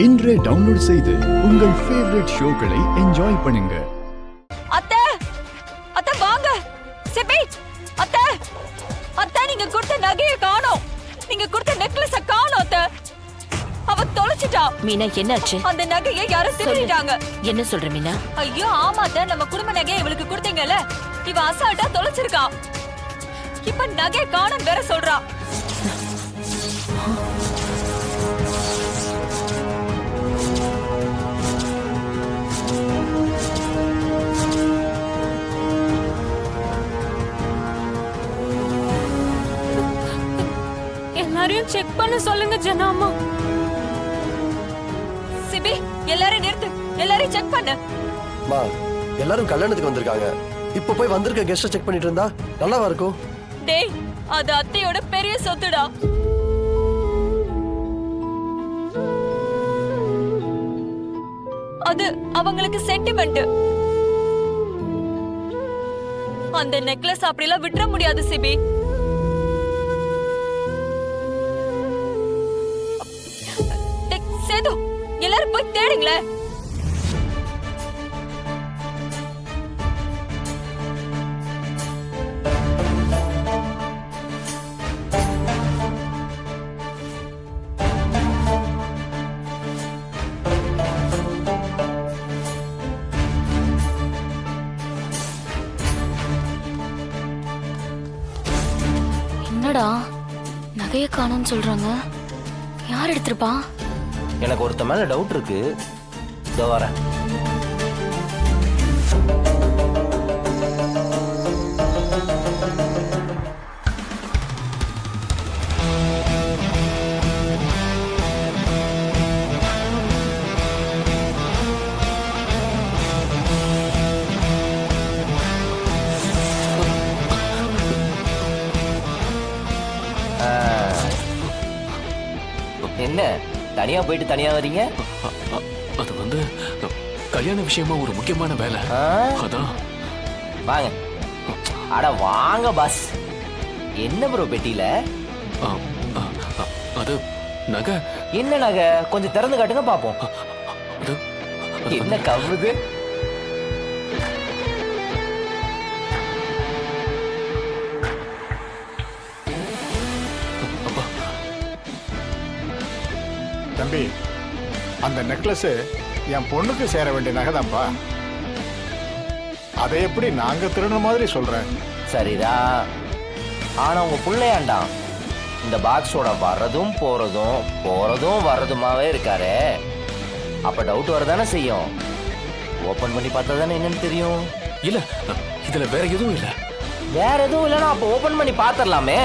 இன்றே டவுன்லோட் செய்து உங்கள் ஃபேவரட் ஷோக்களை என்ஜாய் பண்ணுங்க. அத்தை அத்தை வாங்க. சிபி அத்தை அத்தை நீங்க கொடுத்த நகையை காணோம். நீங்க கொடுத்த நெக்லஸ காணோம் அத்தை. அவ தொலைச்சிட்டா. மீனா என்னாச்சு? அந்த நகையை யாரோ திருடிட்டாங்க. என்ன சொல்ற மீனா? ஐயோ ஆமா அத்தை, நம்ம குடும்ப நகையை இவளுக்கு கொடுத்தீங்கல்ல, இவ அசால்ட்டா தொலைச்சிருக்கா. இப்ப நகையை காணோம் வேற சொல்றா. எல்லாரையும் செக் பண்ண சொல்லுங்க ஜனாமா. சிபி எல்லாரும் நிறுத்து, எல்லாரையும் செக் பண்ணு. மா, எல்லாரும் கல்யாணத்துக்கு வந்திருக்காங்க. இப்ப போய் வந்திருக்க கெஸ்ட செக் பண்ணிட்டு இருந்தா நல்லாவா இருக்கும்? டேய், அது அத்தையோட பெரிய சொத்துடா. அது அவங்களுக்கு சென்டிமெண்ட். அந்த நெக்லஸ் அப்படிலாம் விட்டுற முடியாது சிபி. சேது, எல்லாரும் போய் தேடுங்களேன். என்னடா நகைய காணோம்னு சொல்றாங்க? யார் எடுத்திருப்பா? எனக்கு ஒருத்த மேல டவுட் இருக்கு. இதோ வரேன். என்ன தனியா போயிட்டு தனியா வரீங்க? அது வந்து கல்யாண விஷயமா ஒரு முக்கியமான வேலை. அதான். வாங்க. அட வாங்க பாஸ். என்ன ப்ரோ பெட்டியில? அது நகை. என்ன நகை? கொஞ்சம் திறந்து காட்டுங்க பாப்போம். என்ன கவுது? தம்பி, அந்த நெக்லஸ் என் பொண்ணுக்கு சேர வேண்டிய நகைதான்ப்பா. அதை எப்படி நாங்க திருடுற மாதிரி சொல்றேன்? சரிதான். ஆனா உங்க பிள்ளையாண்டாம் இந்த பாக்ஸோட வர்றதும் போறதும் வர்றதுமாவே இருக்காரு. அப்ப டவுட் வரதானே செய்யும். ஓபன் பண்ணி பார்த்தா தானே என்னன்னு தெரியும். இல்ல, இதுல வேற எதுவும் இல்ல. வேற எதுவும் இல்லைன்னா அப்ப ஓபன் பண்ணி பாத்திரலாமே.